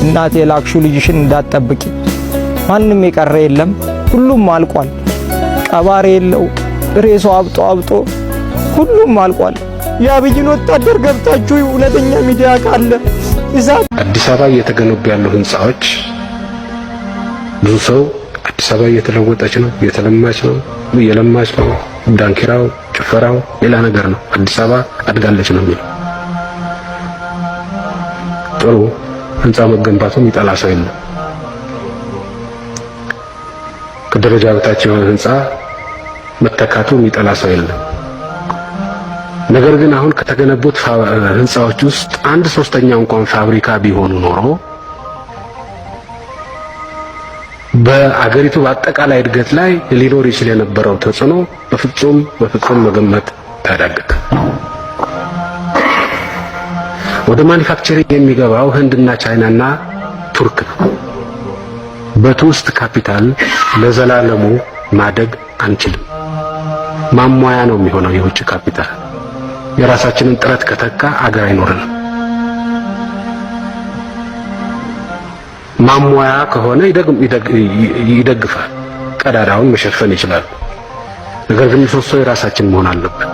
እናቴ ላክሹ ልጅሽን እንዳትጠብቂ። ማንም የቀረ የለም፣ ሁሉም አልቋል። ቀባሪ የለው ሬሳው አብጦ ሁሉም አልቋል። የአብይን ወታደር ገብታችሁ እውነተኛ ሚዲያ ካለ አዲስ አበባ እየተገነቡ ያሉ ህንጻዎች ብዙ ሰው አዲስ አበባ እየተለወጠች ነው፣ እየተለማች ነው፣ እየለማች ነው፣ ዳንኪራው ጭፈራው ሌላ ነገር ነው፣ አዲስ አበባ አድጋለች ነው የሚለው። ጥሩ ህንጻ መገንባቱም ይጠላ ሰው የለም። ከደረጃ በታች የሆነ ህንጻ መተካቱ የሚጠላ ሰው የለም። ነገር ግን አሁን ከተገነቡት ህንጻዎች ውስጥ 1/3 እንኳን ፋብሪካ ቢሆኑ ኖሮ በአገሪቱ በአጠቃላይ እድገት ላይ ሊኖር ይችል የነበረው ተጽዕኖ በፍጹም መገመት ታዳግት። ወደ ማኒፋክቸሪንግ የሚገባው ህንድና ቻይናና ቱርክ ነው። በትውስጥ ካፒታል ለዘላለሙ ማደግ አንችልም። ማሟያ ነው የሚሆነው የውጭ ካፒታል። የራሳችንን ጥረት ከተካ አገር አይኖርንም። ማሟያ ከሆነ ይደግፋል፣ ቀዳዳውን መሸፈን ይችላል። ነገር ግን ምሰሶ የራሳችን መሆን አለበት።